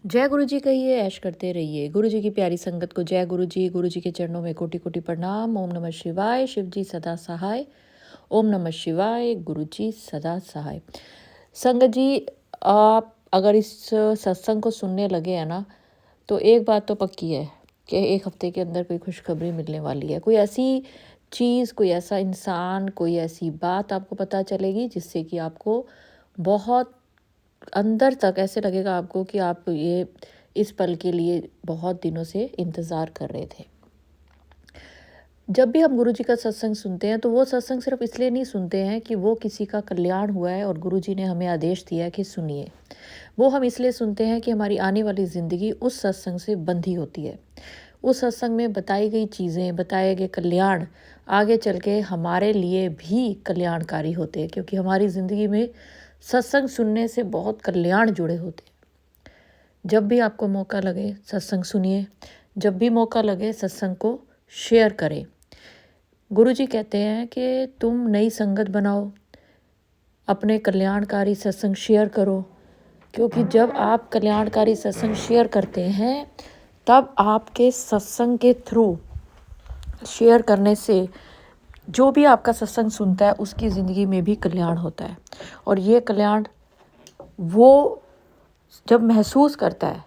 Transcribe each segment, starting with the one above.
जय गुरु जी कहिए, ऐश करते रहिए। गुरु जी की प्यारी संगत को जय गुरु जी। गुरु जी के चरणों में कोटि कोटि प्रणाम। ओम नमः शिवाय। शिव जी सदा सहाय। ओम नमः शिवाय। गुरु जी सदा सहाय। संगत जी, आप अगर इस सत्संग को सुनने लगे हैं ना, तो एक बात तो पक्की है कि एक हफ्ते के अंदर कोई खुशखबरी मिलने वाली है। कोई ऐसी चीज़, कोई ऐसा इंसान, कोई ऐसी बात आपको पता चलेगी जिससे कि आपको बहुत अंदर तक ऐसे लगेगा आपको कि आप ये इस पल के लिए बहुत दिनों से इंतज़ार कर रहे थे। जब भी हम गुरु जी का सत्संग सुनते हैं तो वो सत्संग सिर्फ इसलिए नहीं सुनते हैं कि वो किसी का कल्याण हुआ है और गुरु जी ने हमें आदेश दिया है कि सुनिए। वो हम इसलिए सुनते हैं कि हमारी आने वाली ज़िंदगी उस सत्संग से बंधी होती है। उस सत्संग में बताई गई चीज़ें, बताए गए कल्याण आगे चल के हमारे लिए भी कल्याणकारी होते हैं, क्योंकि हमारी ज़िंदगी में सत्संग सुनने से बहुत कल्याण जुड़े होते हैं। जब भी आपको मौका लगे सत्संग सुनिए। जब भी मौका लगे सत्संग को शेयर करें। गुरु जी कहते हैं कि तुम नई संगत बनाओ, अपने कल्याणकारी सत्संग शेयर करो, क्योंकि जब आप कल्याणकारी सत्संग शेयर करते हैं तब आपके सत्संग के थ्रू शेयर करने से जो भी आपका सत्संग सुनता है उसकी ज़िंदगी में भी कल्याण होता है। और ये कल्याण वो जब महसूस करता है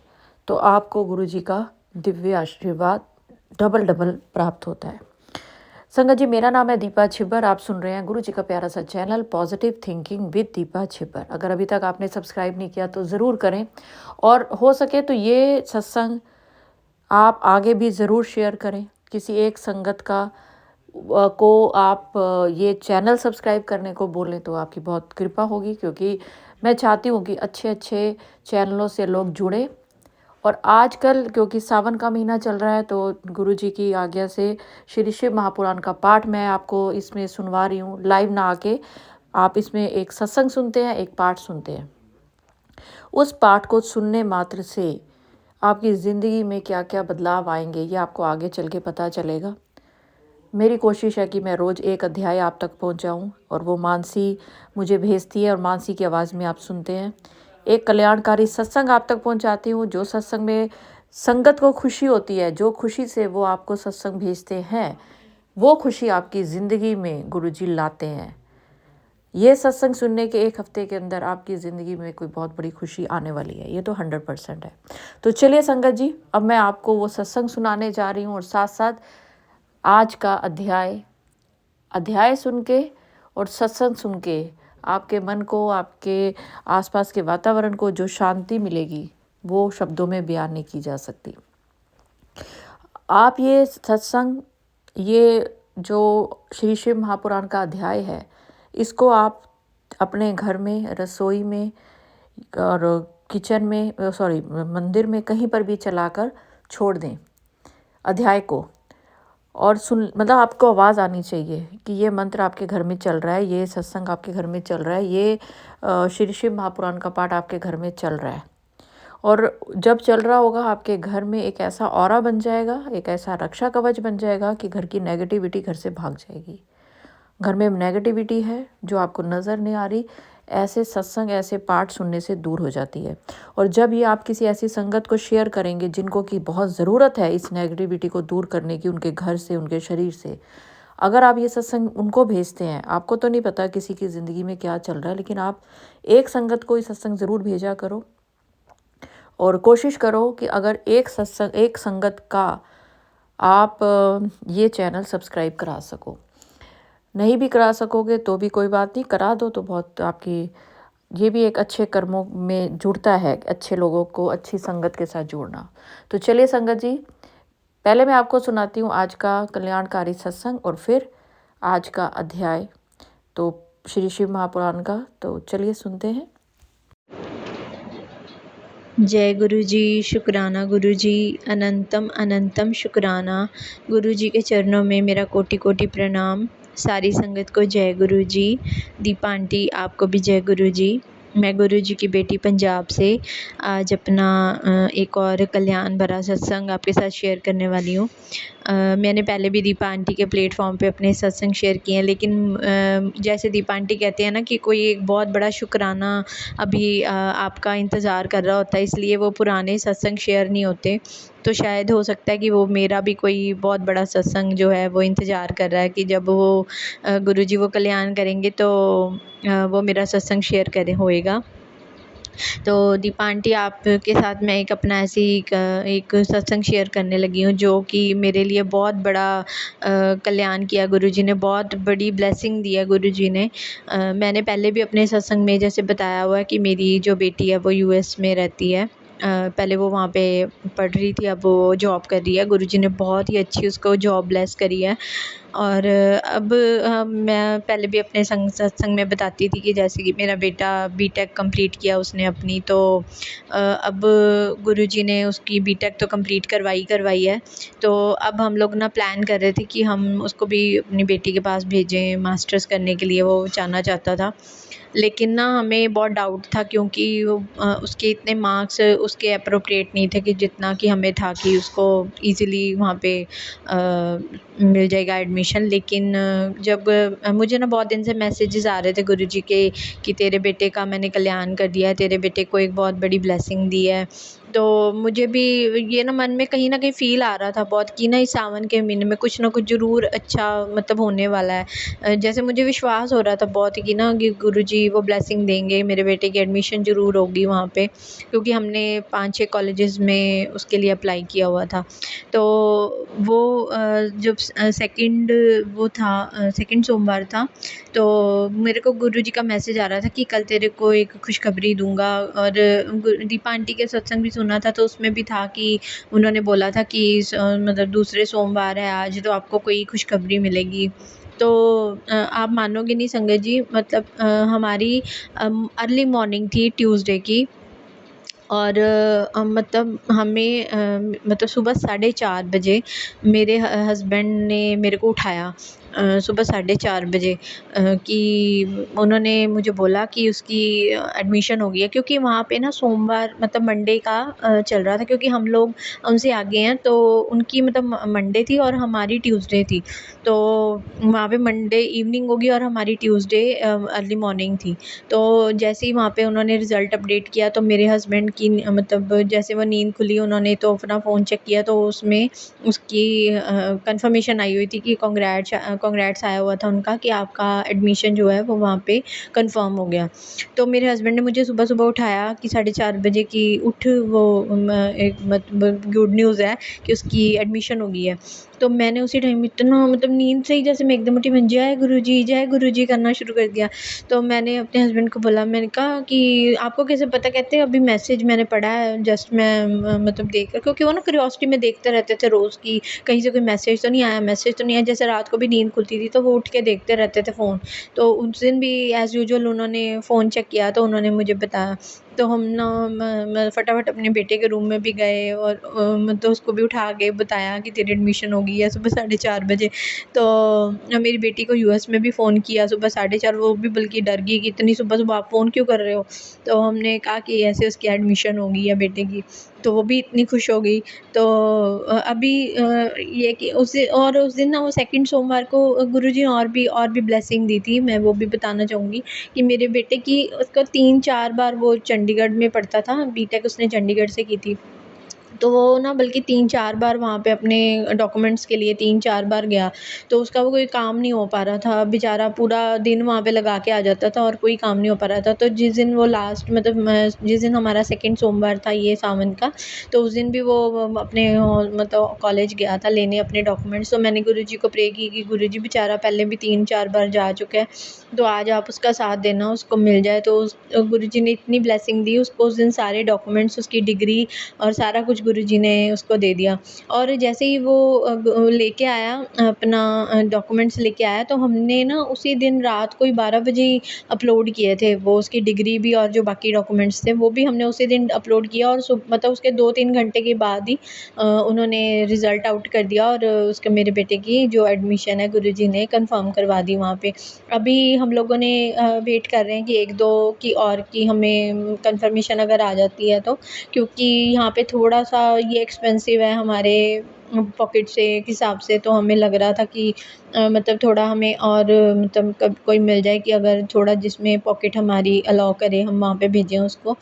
तो आपको गुरु जी का दिव्य आशीर्वाद डबल डबल प्राप्त होता है। संगत जी, मेरा नाम है दीपा छिब्बर। आप सुन रहे हैं गुरु जी का प्यारा सा channel positive thinking with Deepa Chhibber. अगर अभी तक आपने सब्सक्राइब नहीं किया तो ज़रूर करें, और हो सके तो ये सत्संग आप आगे भी ज़रूर शेयर करें। किसी एक संगत का को आप ये चैनल सब्सक्राइब करने को बोलें तो आपकी बहुत कृपा होगी, क्योंकि मैं चाहती हूँ कि अच्छे अच्छे चैनलों से लोग जुड़े। और आजकल क्योंकि सावन का महीना चल रहा है तो गुरु जी की आज्ञा से श्री शिव महापुराण का पाठ मैं आपको इसमें सुनवा रही हूँ। लाइव ना आके आप इसमें एक सत्संग सुनते हैं, एक पाठ सुनते हैं। उस पाठ को सुनने मात्र से आपकी ज़िंदगी में क्या क्या बदलाव आएंगे ये आपको आगे चल के पता चलेगा। मेरी कोशिश है कि मैं रोज़ एक अध्याय आप तक पहुंचाऊं, और वो मानसी मुझे भेजती है और मानसी की आवाज़ में आप सुनते हैं। एक कल्याणकारी सत्संग आप तक पहुंचाती हूं, जो सत्संग में संगत को खुशी होती है, जो खुशी से वो आपको सत्संग भेजते हैं, वो खुशी आपकी ज़िंदगी में गुरुजी लाते हैं। ये सत्संग सुनने के एक हफ्ते के अंदर आपकी ज़िंदगी में कोई बहुत बड़ी खुशी आने वाली है, ये तो 100% है। तो चलिए संगत जी, अब मैं आपको वो सत्संग सुनाने जा रही हूँ, और साथ साथ आज का अध्याय सुन के और सत्संग सुन के आपके मन को, आपके आसपास के वातावरण को जो शांति मिलेगी वो शब्दों में बयान नहीं की जा सकती। आप ये सत्संग, ये जो श्री शिव महापुराण का अध्याय है, इसको आप अपने घर में, रसोई में और किचन में, मंदिर में, कहीं पर भी चलाकर छोड़ दें अध्याय को। और मतलब आपको आवाज़ आनी चाहिए कि ये मंत्र आपके घर में चल रहा है, ये सत्संग आपके घर में चल रहा है, ये श्री शिव महापुराण का पाठ आपके घर में चल रहा है। और जब चल रहा होगा आपके घर में एक ऐसा ऑरा बन जाएगा, एक ऐसा रक्षा कवच बन जाएगा कि घर की नेगेटिविटी घर से भाग जाएगी। घर में नेगेटिविटी है जो आपको नज़र नहीं आ रही, ऐसे सत्संग, ऐसे पाठ सुनने से दूर हो जाती है। और जब ये आप किसी ऐसी संगत को शेयर करेंगे जिनको की बहुत ज़रूरत है इस नेगेटिविटी को दूर करने की, उनके घर से, उनके शरीर से, अगर आप ये सत्संग उनको भेजते हैं, आपको तो नहीं पता किसी की ज़िंदगी में क्या चल रहा है, लेकिन आप एक संगत को ये सत्संग ज़रूर भेजा करो। और कोशिश करो कि अगर एक संगत का आप ये चैनल सब्सक्राइब करा सको। नहीं भी करा सकोगे तो भी कोई बात नहीं, करा दो तो बहुत आपकी, ये भी एक अच्छे कर्मों में जुड़ता है, अच्छे लोगों को अच्छी संगत के साथ जोड़ना। तो चलिए संगत जी, पहले मैं आपको सुनाती हूँ आज का कल्याणकारी सत्संग और फिर आज का अध्याय तो श्री शिव महापुराण का। तो चलिए सुनते हैं। जय गुरु जी, शुक्राना गुरु जी, अनंतम अनंतम शुक्राना। गुरु जी के चरणों में मेरा कोटि कोटि प्रणाम। सारी संगत को जय गुरु जी। दीपा आंटी आपको भी जय गुरु जी। मैं गुरु जी की बेटी पंजाब से आज अपना एक और कल्याण भरा सत्संग आपके साथ शेयर करने वाली हूँ। मैंने पहले भी दीपा आंटी के प्लेटफॉर्म पे अपने सत्संग शेयर किए हैं, लेकिन जैसे दीपा आंटी कहते हैं ना कि कोई एक बहुत बड़ा शुक्राना अभी आपका इंतज़ार कर रहा होता है, इसलिए वो पुराने सत्संग शेयर नहीं होते। तो शायद हो सकता है कि वो मेरा भी कोई बहुत बड़ा सत्संग जो है वो इंतज़ार कर रहा है कि जब वो गुरुजी वो कल्याण करेंगे तो वो मेरा सत्संग शेयर करें होएगा। तो दीपा आंटी आपके साथ मैं एक अपना ऐसे ही एक सत्संग शेयर करने लगी हूँ, जो कि मेरे लिए बहुत बड़ा कल्याण किया गुरुजी ने, बहुत बड़ी ब्लेसिंग दी है गुरुजी ने। मैंने पहले भी अपने सत्संग में जैसे बताया हुआ है कि मेरी जो बेटी है वो यूएस में रहती है। पहले वो वहाँ पे पढ़ रही थी, अब वो जॉब कर रही है। गुरुजी ने बहुत ही अच्छी उसको जॉब ब्लेस करी है। और अब मैं पहले भी अपने सत्संग में बताती थी कि जैसे कि मेरा बेटा बीटेक कंप्लीट किया उसने अपनी, तो अब गुरुजी ने उसकी बीटेक तो कंप्लीट करवाई है। तो अब हम लोग ना प्लान कर रहे थे कि हम उसको भी अपनी बेटी के पास भेजें मास्टर्स करने के लिए, वो जाना चाहता था। लेकिन ना हमें बहुत डाउट था, क्योंकि वो उसके इतने मार्क्स उसके अप्रोप्रिएट नहीं थे कि जितना कि हमें था कि उसको ईज़िली वहाँ पे मिल जाएगा एडमिशन। लेकिन जब मुझे ना बहुत दिन से मैसेजेस आ रहे थे गुरुजी के कि तेरे बेटे का मैंने कल्याण कर दिया है, तेरे बेटे को एक बहुत बड़ी ब्लेसिंग दी है। तो मुझे भी ये ना मन में कहीं न कहीं फ़ील आ रहा था बहुत कि ना इस सावन के महीने में कुछ ना कुछ ज़रूर अच्छा मतलब होने वाला है। जैसे मुझे विश्वास हो रहा था बहुत कि ना कि गुरुजी वो ब्लेसिंग देंगे, मेरे बेटे की एडमिशन ज़रूर होगी वहाँ पे, क्योंकि हमने 5-6 कॉलेजेस में उसके लिए अप्लाई किया हुआ था। तो वो जब सेकंड वो था सेकंड सोमवार था, तो मेरे को गुरुजी का मैसेज आ रहा था कि कल तेरे को एक खुशखबरी दूँगा। और दीपा आंटी के सत्संग भी सुना था, तो उसमें भी था कि उन्होंने बोला था कि मतलब दूसरे सोमवार है आज, तो आपको कोई खुशखबरी मिलेगी। तो आप मानोगे नहीं संगत जी, मतलब हमारी अर्ली मॉर्निंग थी ट्यूसडे की। और मतलब हमें मतलब सुबह 4:30 बजे मेरे हस्बैंड ने मेरे को उठाया, सुबह 4:30 बजे, कि उन्होंने मुझे बोला कि उसकी एडमिशन हो गई है। क्योंकि वहाँ पे ना सोमवार मतलब मंडे का चल रहा था, क्योंकि हम लोग उनसे आगे हैं, तो उनकी मतलब मंडे थी और हमारी ट्यूसडे थी। तो वहाँ पे मंडे इवनिंग होगी और हमारी ट्यूसडे अर्ली मॉर्निंग थी। तो जैसे ही वहाँ पे उन्होंने रिज़ल्ट अपडेट किया, तो मेरे हस्बैंड की मतलब जैसे वो नींद खुली, उन्होंने तो अपना फ़ोन चेक किया, तो उसमें उसकी कंफर्मेशन आई हुई थी कि कांग्रेट्स आया हुआ था उनका कि आपका एडमिशन जो है वो वहाँ पे कंफर्म हो गया। तो मेरे हस्बैंड ने मुझे सुबह-सुबह उठाया कि 4:30 बजे कि उठ, वो एक मतलब गुड न्यूज़ है कि उसकी एडमिशन हो गई है। तो मैंने उसी टाइम इतना मतलब नींद से ही जैसे मैं एकदम उठी, मैंने जय गुरुजी करना शुरू कर दिया। तो मैंने अपने हस्बैंड को बोला, मैंने कहा कि आपको कैसे पता? कहते हैं अभी मैसेज मैंने पढ़ा है, जस्ट मैं मतलब देख कर, क्योंकि वो ना क्यूरियोसिटी में देखते रहते थे रोज़ कि कहीं से कोई मैसेज तो नहीं आया। जैसे रात को भी नींद खुलती थी तो वो उठ के देखते रहते थे फ़ोन। तो उस दिन भी एज़ यूजुअल उन्होंने फ़ोन चेक किया, तो उन्होंने मुझे बताया। तो हम ना मैं फटाफट अपने बेटे के रूम में भी गए और मतलब उसको भी उठा के बताया कि तेरी एडमिशन हो गई है सुबह 4:30 बजे। तो मेरी बेटी को यूएस में भी फ़ोन किया सुबह 4:30, वो भी बल्कि डर गई कि इतनी सुबह-सुबह आप फ़ोन क्यों कर रहे हो? तो हमने कहा कि ऐसे उसकी एडमिशन हो गई है बेटे की, तो वो भी इतनी खुश हो गई। तो अभी ये कि उस दिन ना वो सेकंड सोमवार को गुरुजी ने और भी ब्लेसिंग दी थी, मैं वो भी बताना चाहूँगी कि मेरे बेटे की उसका 3-4 बार वो चंडीगढ़ में पढ़ता था, बीटेक उसने चंडीगढ़ से की थी। तो वो ना बल्कि 3-4 बार वहाँ पे अपने डॉक्यूमेंट्स के लिए 3-4 बार गया, तो उसका वो कोई काम नहीं हो पा रहा था। बेचारा पूरा दिन वहाँ पे लगा के आ जाता था और कोई काम नहीं हो पा रहा था। तो जिस दिन वो लास्ट मतलब जिस दिन हमारा सेकंड सोमवार था ये सावन का, तो उस दिन भी वो अपने मतलब कॉलेज गया था लेने अपने डॉक्यूमेंट्स। तो मैंने गुरुजी को प्रे की कि गुरुजी बेचारा पहले भी 3-4 बार जा चुका है, तो आज आप उसका साथ देना, उसको मिल जाए। तो गुरुजी ने इतनी ब्लेसिंग दी उसको, उस दिन सारे डॉक्यूमेंट्स, उसकी डिग्री और सारा कुछ गुरुजी ने उसको दे दिया। और जैसे ही वो लेके आया अपना डॉक्यूमेंट्स लेके आया, तो हमने ना उसी दिन रात को ही 12 बजे ही अपलोड किए थे वो, उसकी डिग्री भी और जो बाकी डॉक्यूमेंट्स थे वो भी हमने उसी दिन अपलोड किया। और मतलब उसके 2-3 घंटे के बाद ही उन्होंने रिज़ल्ट आउट कर दिया और उसके मेरे बेटे की जो एडमिशन है गुरुजी ने कंफर्म करवा दी वहाँ पे। अभी हम लोगों ने वेट कर रहे हैं कि 1-2 की हमें कंफर्मेशन अगर आ जाती है तो, क्योंकि यहाँ पे थोड़ा-सा ये एक्सपेंसिव है हमारे पॉकेट से एक हिसाब से, तो हमें लग रहा था कि मतलब थोड़ा हमें और मतलब कब कोई मिल जाए कि अगर थोड़ा जिसमें पॉकेट हमारी अलाउ करे हम वहाँ पे भेजें उसको।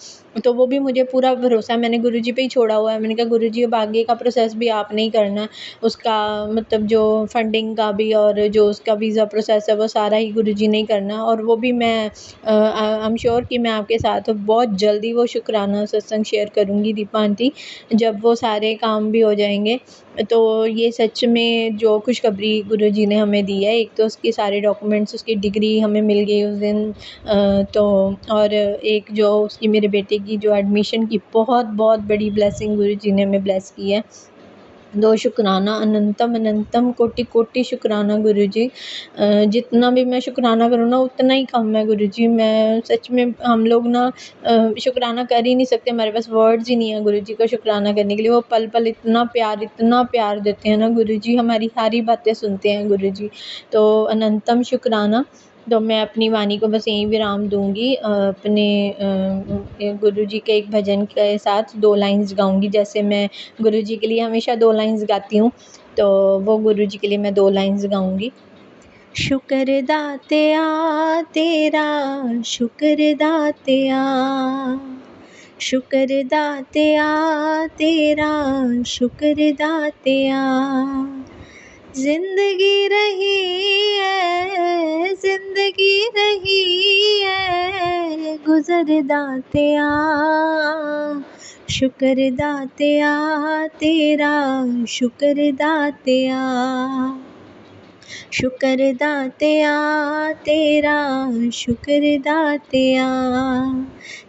तो वो भी मुझे पूरा भरोसा मैंने गुरुजी पे ही छोड़ा हुआ है। मैंने कहा गुरुजी अब आगे का प्रोसेस भी आपने ही करना है, उसका मतलब जो फंडिंग का भी और जो उसका वीज़ा प्रोसेस है वो सारा ही गुरुजी ने ही करना है। और वो भी मैं आई एम श्योर कि मैं आपके साथ बहुत जल्दी वो शुक्राना सत्संग शेयर करूँगी दीपा आंटी, जब वो सारे काम भी हो जाएंगे। तो ये सच में जो खुशखबरी गुरुजी ने हमें दी है, एक तो उसके सारे डॉक्यूमेंट्स, उसकी डिग्री हमें मिल गई उस दिन, तो और एक जो उसकी मेरे बेटे की जो एडमिशन की बहुत बहुत बड़ी ब्लेसिंग गुरुजी ने हमें ब्लेस की है। दो शुक्राना, अनंतम अनंतम कोटि कोटि शुक्राना गुरुजी। जितना भी मैं शुक्राना करूँ ना उतना ही कम है गुरुजी। मैं सच में हम लोग ना शुक्राना कर ही नहीं सकते, हमारे पास वर्ड्स ही नहीं है गुरुजी को शुक्राना करने के लिए। वो पल पल इतना प्यार देते हैं ना गुरुजी, हमारी सारी बातें सुनते हैं गुरुजी। तो अनंतम शुक्राना। तो मैं अपनी वाणी को बस यहीं विराम दूँगी, अपने गुरुजी के एक भजन के साथ 2 लाइन्स गाऊँगी। जैसे मैं गुरुजी के लिए हमेशा 2 लाइन्स गाती हूँ, तो वो गुरुजी के लिए मैं 2 लाइन्स गाऊँगी। शुक्र दातिया तेरा, शुक्र दातिया, शुक्र दातिया तेरा, शुक्र दातिया। ज़िंदगी रही है, ज़िंदगी रही है, गुज़र दातिया। शुक्र दातिया तेरा, शुक्र दातिया, शुक्र दातिया तेरा, शुक्र दातिया।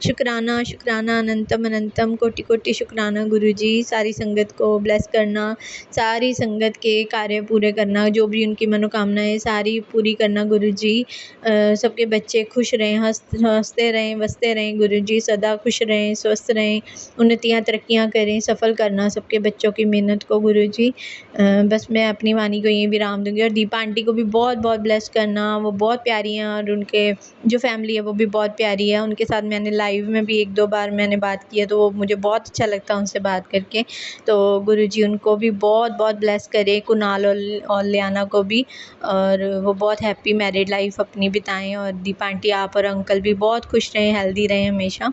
शुक्राना शुक्राना, अनंतम अनंतम कोटि कोटि शुक्राना गुरुजी। सारी संगत को ब्लेस करना, सारी संगत के कार्य पूरे करना, जो भी उनकी मनोकामनाएं सारी पूरी करना गुरुजी। सबके बच्चे खुश रहें, हंसते रहें, बसते रहें गुरुजी, सदा खुश रहें, स्वस्थ रहें, उन्नतियाँ तरक्कियाँ करें, सफल करना सबके बच्चों की मेहनत को गुरुजी। बस मैं अपनी वाणी को यहीं विराम दूँगी। और दीपा आंटी को भी बहुत बहुत ब्लेस करना, वो बहुत प्यारी हैं और उनके जो फैमिली है वो भी बहुत प्यारी है। उनके साथ मैंने लाइव में भी 1-2 बार मैंने बात की है, तो वो मुझे बहुत अच्छा लगता है उनसे बात करके। तो गुरुजी उनको भी बहुत बहुत ब्लेस करे, कुणाल और लियाना को भी, और वो बहुत हैप्पी मैरिड लाइफ अपनी बिताएँ। और दीपा आंटी, आप और अंकल भी बहुत खुश रहें, हेल्दी रहें हमेशा।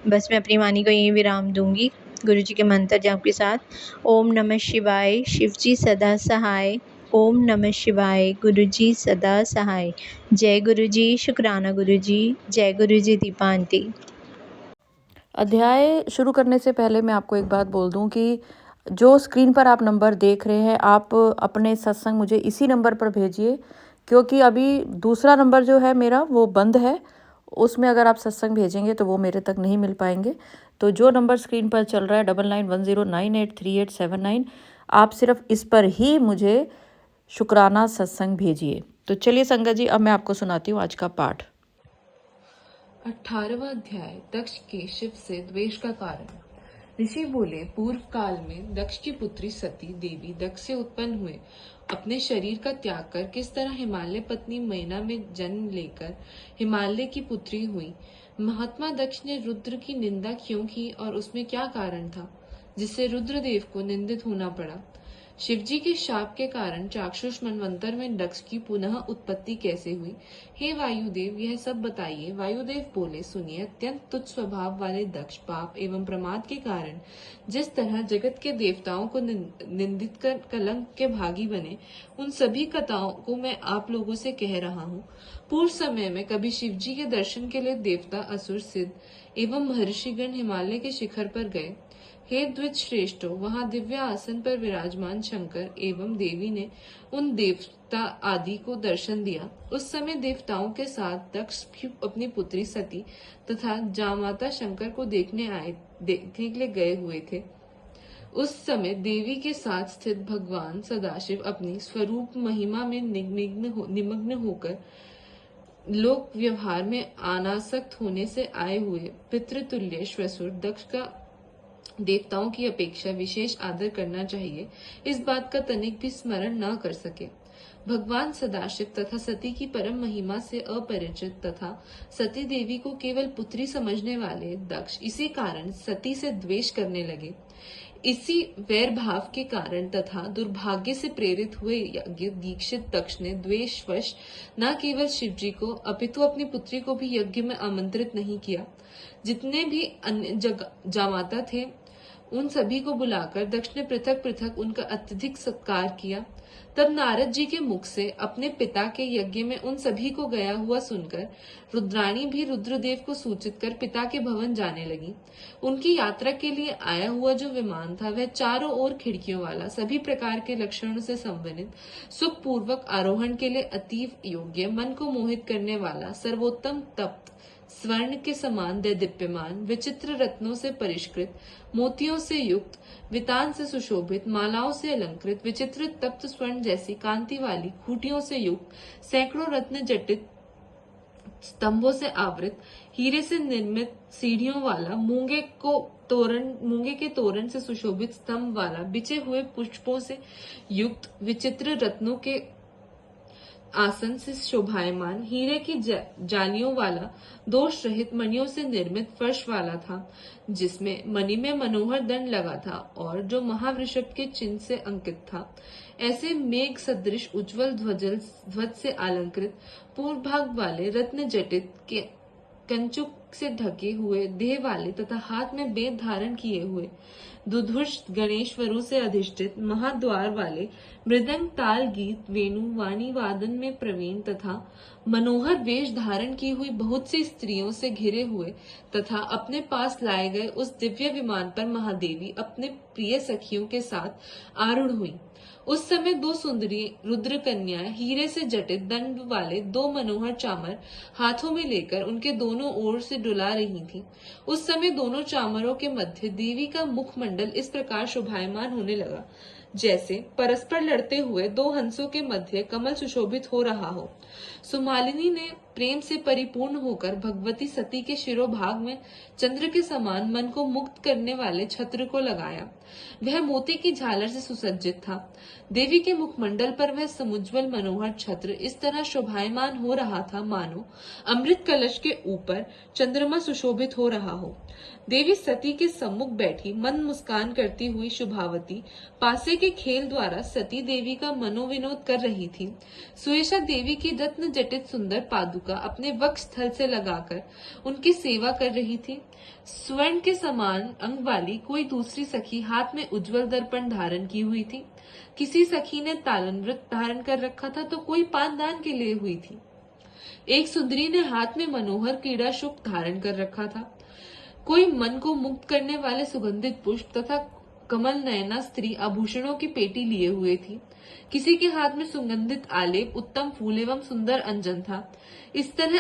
बस मैं अपनी वाणी को यहीं विराम दूँगी गुरुजी के मंत्र जाप के साथ। ओम नमः शिवाय, शिवजी सदा सहाय। ओम नमः शिवाय, गुरुजी सदा सहाय। जय गुरुजी, शुक्राना गुरुजी। जय गुरुजी दीपा आंटी। अध्याय शुरू करने से पहले मैं आपको एक बात बोल दूं कि जो स्क्रीन पर आप नंबर देख रहे हैं, आप अपने सत्संग मुझे इसी नंबर पर भेजिए, क्योंकि अभी दूसरा नंबर जो है मेरा वो बंद है। उसमें अगर आप सत्संग भेजेंगे तो वो मेरे तक नहीं मिल पाएंगे। तो जो नंबर स्क्रीन पर चल रहा है 9910983879, आप सिर्फ इस पर ही मुझे शुक्राना सत्संग भेजिए। तो चलिए संगत जी, अब मैं आपको सुनाती हूँ आज का पाठ। 18वां अध्याय, दक्ष के शिव से द्वेष का कारण। ऋषि बोले, पूर्व काल में दक्ष की पुत्री सती देवी दक्ष से उत्पन्न हुए अपने शरीर का त्याग कर किस तरह हिमालय पत्नी मैना में जन्म लेकर हिमालय की पुत्री हुई। महात्मा दक्ष ने रुद्र की निंदा क्यों की और उसमें क्या कारण था जिससे रुद्रदेव को निंदित होना पड़ा। शिवजी के शाप के कारण चाक्षुष मनवंतर में दक्ष की पुनः उत्पत्ति कैसे हुई। हे वायुदेव, यह सब बताइए। वायुदेव बोले, सुनिए, अत्यंत तुच्छ स्वभाव वाले दक्ष पाप एवं प्रमाद के कारण जिस तरह जगत के देवताओं को निंदित कर कलंक के भागी बने, उन सभी कथाओं को मैं आप लोगों से कह रहा हूँ। पूर्व समय में कभी शिवजी के दर्शन के लिए देवता, असुर, सिद्ध एवं महर्षिगण हिमालय के शिखर पर गए। हे द्विज श्रेष्ठो, वहां दिव्य आसन पर विराजमान शंकर एवं देवी ने उन देवता आदि को दर्शन दिया। उस समय देवताओं के साथ दक्ष भी अपनी पुत्री सती तथा जामाता शंकर को देखने के लिए गए हुए थे। उस समय देवी के साथ स्थित भगवान सदाशिव अपनी स्वरूप महिमा में निमग्न होकर लोक व्यवहार में अनासक्त होने से आए हुए पितृतुल्य श्वसुर दक्ष का देवताओं की अपेक्षा विशेष आदर करना चाहिए, इस बात का तनिक भी स्मरण न कर सके। भगवान सदाशिव तथा सती की परम महिमा से अपरिचित तथा सती देवी को केवल पुत्री समझने वाले दक्ष इसी कारण सती से द्वेष करने लगे। इसी वैर भाव के कारण तथा दुर्भाग्य से प्रेरित हुए यज्ञ दीक्षित दक्ष ने द्वेषवश न केवल शिव जी को अपितु अपनी पुत्री को भी यज्ञ में आमंत्रित नहीं किया। जितने भी अन्य जामाता थे उन सभी को बुलाकर दक्ष ने पृथक पृथक उनका अत्यधिक सत्कार किया। तब नारद जी के मुख से अपने पिता के यज्ञ में उन सभी को गया हुआ सुनकर रुद्राणी भी रुद्रदेव को सूचित कर पिता के भवन जाने लगी। उनकी यात्रा के लिए आया हुआ जो विमान था वह चारों ओर खिड़कियों वाला, सभी प्रकार के लक्षणों से संवनित, सुख पूर्वक आरोहण के लिए अतीव योग्य, मन को मोहित करने वाला, सर्वोत्तम तप्त, स्वर्ण के समान दैदीप्यमान, विचित्र रत्नों से परिष्कृत, मोतियों से युक्त, वितान से सुशोभित, मालाओं से अलंकृत, विचित्र तप्त स्वर्ण जैसी कांति वाली खूटियों से युक्त, सैकड़ों रत्न जटित स्तंभों से आवृत, हीरे से निर्मित सीढ़ियों वाला, मूंगे के तोरण से सुशोभित स्तंभ वाला, बिछे हुए पुष्पों से युक्त, विचित्र रत्नों के आसन से शोभायमान, हीरे की जालियों वाला, दोष रहित मणियों से निर्मित फर्श वाला था, जिसमें मणि में मनोहर दंड लगा था और जो महावृषभ के चिन्ह से अंकित था। ऐसे मेघ सदृश उज्ज्वल ध्वज से अलंकृत पूर्व भाग वाले, रत्न जटित के कंचुक से ढके हुए देह वाले तथा हाथ में वेद धारण किए हुए, दुधुष गणेश्वरों से अधिष्ठित महाद्वार वाले, मृदंग ताल गीत वेणु वाणी वादन में प्रवीण तथा मनोहर वेश धारण की हुई बहुत सी स्त्रियों से घिरे हुए तथा अपने पास लाए गए उस दिव्य विमान पर महादेवी अपने प्रिय सखियों के साथ आरूढ़ हुई। उस समय दो सुंदरी रुद्र कन्याएं हीरे से जटित दंड वाले दो मनोहर चामर हाथों में लेकर उनके दोनों ओर से डुला रही थीं। उस समय दोनों चामरों के मध्य देवी का मुखमंडल इस प्रकार शोभायमान होने लगा जैसे परस्पर लड़ते हुए दो हंसों के मध्य कमल सुशोभित हो रहा हो। सुमालिनी ने प्रेम से परिपूर्ण होकर भगवती सती के शिरोभाग में चंद्र के समान मन को मुक्त करने वाले छत्र को लगाया। वह मोती की झालर से सुसज्जित था। देवी के मुखमंडल पर वह समुज्वल मनोहर छत्र इस तरह शोभायमान हो रहा था मानो अमृत कलश के ऊपर चंद्रमा सुशोभित हो रहा हो। देवी सती के सम्मुख बैठी मन मुस्कान करती हुई शुभावती पासे के खेल द्वारा सती देवी का मनोविनोद कर रही थी। सुयशा देवी की रत्न जटित सुंदर पादुका अपने वक्ष स्थल से लगाकर उनकी सेवा कर रही थी। स्वर्ण के समान अंग वाली कोई दूसरी सखी हाथ में उज्जवल दर्पण धारण की हुई थी। किसी सखी ने तालनवृत धारण कर रखा था तो कोई पानदान के लिए हुई थी। एक सुंदरी ने हाथ में मनोहर कीड़ा शुक धारण कर रखा था। कोई मन को मुक्त करने वाले सुगंधित पुष्प तथा कमल नयना स्त्री आभूषणों की पेटी लिए हुए थी। किसी के हाथ में सुगंधित आलेप, उत्तम फूल एवं सुंदर अंजन था। इस तरह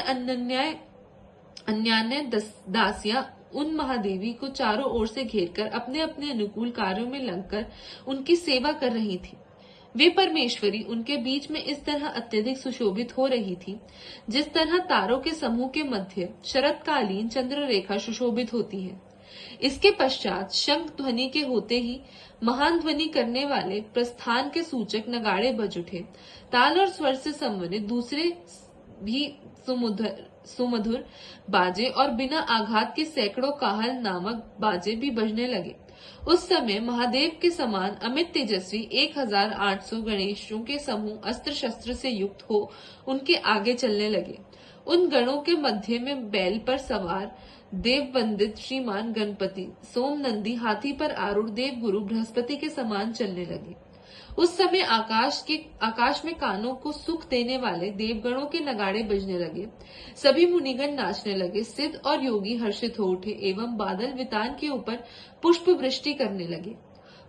अन्यान्य दासियां उन महादेवी को चारों ओर से घेरकर अपने अपने अनुकूल कार्यों में लगकर उनकी सेवा कर रही थी। वे परमेश्वरी उनके बीच में इस तरह अत्यधिक सुशोभित हो रही थी जिस तरह तारों के समूह के मध्य शरतकालीन चंद्र रेखा सुशोभित होती है। इसके पश्चात शंख ध्वनि के होते ही महान ध्वनि करने वाले प्रस्थान के सूचक नगाड़े बज उठे। ताल और स्वर से संबंधित दूसरे भी सुमधुर बाजे और बिना आघात के सैकड़ों काहल नामक बाजे भी बजने लगे। उस समय महादेव के समान अमित तेजस्वी 1800 गणेशों के समूह अस्त्र शस्त्र से युक्त हो उनके आगे चलने लगे। उन गणों के मध्य में बैल पर सवार देव वंदित श्रीमान गणपति सोम नंदी हाथी पर आरूढ़ देव गुरु बृहस्पति के समान चलने लगे। उस समय आकाश में कानों को सुख देने वाले देवगणों के नगाड़े बजने लगे। सभी मुनिगण नाचने लगे। सिद्ध और योगी हर्षित हो उठे एवं बादल वितान के ऊपर पुष्प वृष्टि करने लगे।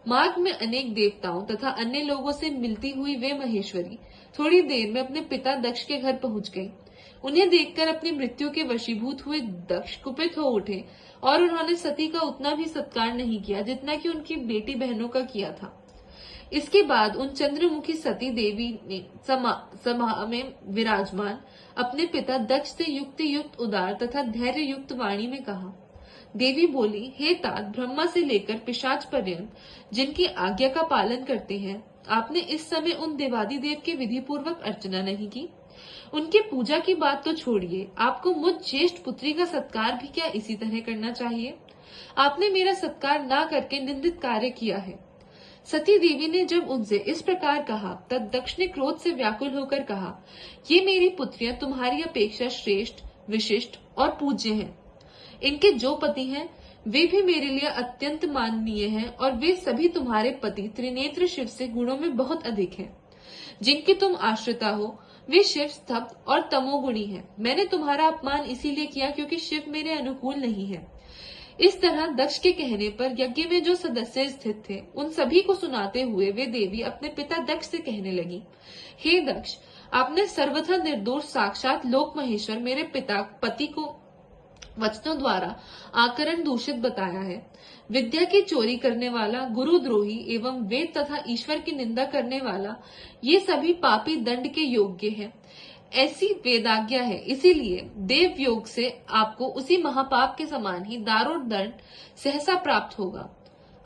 मार्ग में अनेक देवताओं तथा अन्य लोगों से मिलती हुई वे महेश्वरी थोड़ी देर में अपने पिता दक्ष के घर पहुंच गई। उन्हें देखकर अपनी मृत्यु के वशीभूत हुए दक्ष कुपित हो उठे और उन्होंने सती का उतना भी सत्कार नहीं किया जितना कि उनकी बेटी बहनों का किया था। इसके बाद उन चंद्रमुखी सती देवी ने सभा में विराजमान अपने पिता दक्ष से युक्ति युक्त उदार तथा धैर्य युक्त वाणी में कहा। देवी बोली, हे तात, ब्रह्मा से लेकर पिशाच पर्यंत जिनकी आज्ञा का पालन करते हैं आपने इस समय उन देवादिदेव की विधि पूर्वक अर्चना नहीं की? उनकी पूजा की बात तो छोड़िए, आपको मुझ ज्येष्ठ पुत्री का सत्कार भी क्या इसी तरह करना चाहिए? आपने मेरा सत्कार ना करके निंदित कार्य किया है। सती देवी ने जब उनसे इस प्रकार कहा, तब दक्ष ने क्रोध से व्याकुल होकर कहा, ये मेरी पुत्रियां तुम्हारी अपेक्षा श्रेष्ठ, विशिष्ट और पूज्य हैं। इनके जो पति हैं, वे भी मेरे लिए अत्यंत माननीय हैं और वे सभी तुम्हारे पति त्रिनेत्र शिव से गुणों में बहुत अधिक हैं। जिनकी तुम आश्रिता हो, वे शिव स्तब्ध और तमोगुणी हैं। मैंने तुम्हारा अपमान इसीलिए किया क्योंकि शिव मेरे अनुकूल नहीं है। इस तरह दक्ष के कहने पर यज्ञ में जो सदस्य स्थित थे, उन सभी को सुनाते हुए वे देवी अपने पिता दक्ष से कहने लगी, हे दक्ष, आपने सर्वथा निर्दोष साक्षात लोक महेश्वर मेरे पिता पति को वचनों द्वारा आकरण दूषित बताया है। विद्या की चोरी करने वाला, गुरुद्रोही एवं वेद तथा ईश्वर की निंदा करने वाला, ये सभी पापी दंड के योग्य हैं। ऐसी वेदाज्ञा है, इसीलिए देव योग से आपको उसी महापाप के समान ही दारुण दंड सहसा प्राप्त होगा।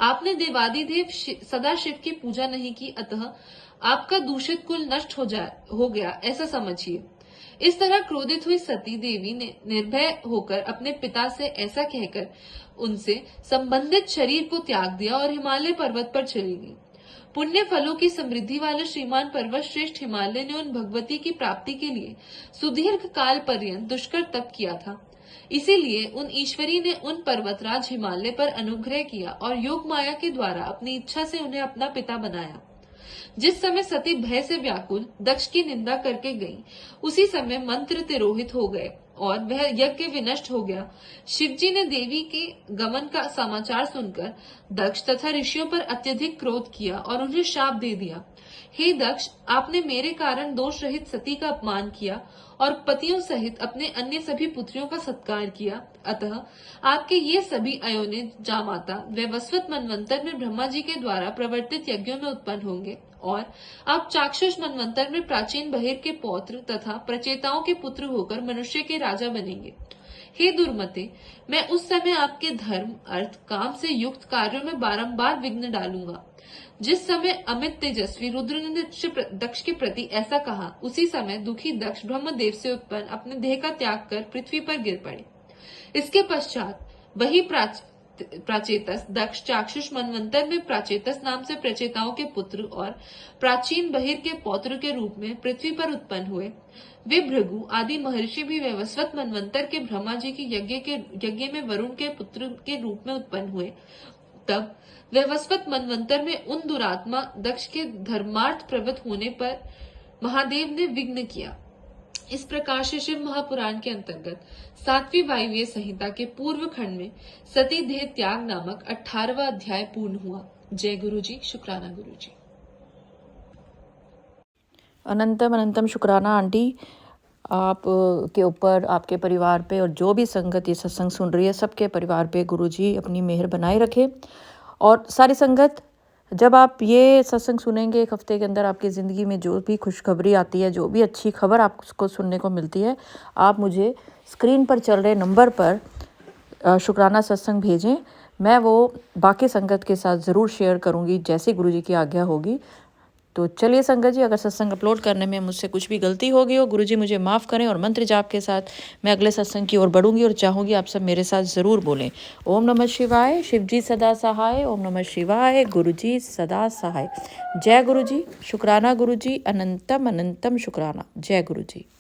आपने देवादिदेव सदा शिव की पूजा नहीं की, अतः आपका दूषित कुल नष्ट हो गया, ऐसा समझिए। इस तरह क्रोधित हुई सती देवी ने निर्भय होकर अपने पिता से ऐसा कहकर उनसे संबंधित शरीर को त्याग दिया और हिमालय पर्वत पर चली गई। पुण्य फलों की समृद्धि वाले श्रीमान पर्वत श्रेष्ठ हिमालय ने उन भगवती की प्राप्ति के लिए सुदीर्घ काल पर्यंत दुष्कर तप किया था। इसीलिए उन ईश्वरी ने उन पर्वतराज हिमालय पर अनुग्रह किया और योग माया के द्वारा अपनी इच्छा से उन्हें अपना पिता बनाया। जिस समय सती भय से व्याकुल दक्ष की निंदा करके गई, उसी समय मंत्र तिरोहित हो गए और वह यज्ञ विनष्ट हो गया। शिवजी ने देवी के गमन का समाचार सुनकर दक्ष तथा ऋषियों पर अत्यधिक क्रोध किया और उन्हें शाप दे दिया। हे दक्ष, आपने मेरे कारण दोष रहित सती का अपमान किया और पतियों सहित अपने अन्य सभी पुत्रियों का सत्कार किया। अतः आपके ये सभी अयोनिज जामाता वैवस्वत मनवंतर में ब्रह्मा जी के द्वारा प्रवर्तित यज्ञों में उत्पन्न होंगे और आप चाक्षुष मनवंतर में प्राचीन बहिर के पौत्र तथा प्रचेताओं के पुत्र होकर मनुष्य के राजा बनेंगे। हे दुर्मते, मैं उस समय आपके धर्म, अर्थ, काम से युक्त कार्यों में बारंबार विघ्न डालूंगा। जिस समय अमित तेजस्वी रुद्र ने दक्ष के प्रति ऐसा कहा, उसी समय दुखी दक्ष ब्रह्मदेव से उत्पन्न अपने देह का त्याग कर पृथ्वी पर गिर पड़े। इसके पश्चात वही प्राचेतस दक्ष चाक्षुष मनवंतर में प्राचेतस नाम से प्रचेताओं के पुत्र और प्राचीन बहिर के पौत्र के रूप में पृथ्वी पर उत्पन्न हुए। वे भृगु आदि महर्षि भी वैवस्वत मनवंतर के ब्रह्मा जी के यज्ञ में वरुण के पुत्र के रूप में उत्पन्न हुए। तब वैवस्वत मनवंतर में उन दुरात्मा दक्ष के धर्मार्थ प्रवृत्त होने पर महादेव ने विघ्न किया। इस प्रकार से शिव महापुराण के अंतर्गत 7वीं वायव्य संहिता के पूर्व खंड में सती देह त्याग नामक 18वां अध्याय पूर्ण हुआ। जय गुरु जी, शुक्राना गुरु जी। अनंतम अनंतम शुक्राना आंटी, आप के ऊपर, आपके परिवार पे और जो भी संगत ये सत्संग सुन रही है, सबके परिवार पे गुरुजी अपनी मेहर बनाए रखे। और सारी संगत, जब आप ये सत्संग सुनेंगे, एक हफ्ते के अंदर आपकी ज़िंदगी में जो भी खुशखबरी आती है, जो भी अच्छी खबर आपको सुनने को मिलती है, आप मुझे स्क्रीन पर चल रहे नंबर पर शुक्राना सत्संग भेजें। मैं वो बाकी संगत के साथ ज़रूर शेयर करूँगी जैसे गुरुजी की आज्ञा होगी। तो चलिए संगत जी, अगर सत्संग अपलोड करने में मुझसे कुछ भी गलती हो गई हो, गुरुजी मुझे माफ़ करें। और मंत्र जाप के साथ मैं अगले सत्संग की ओर बढ़ूंगी और चाहूँगी आप सब मेरे साथ ज़रूर बोलें, ओम नमः शिवाय, शिवजी सदा सहाय। ओम नमः शिवाय, गुरुजी सदा सहाय। जय गुरुजी, शुक्राना गुरुजी, अनंतम अनंतम शुक्राना। जय गुरुजी।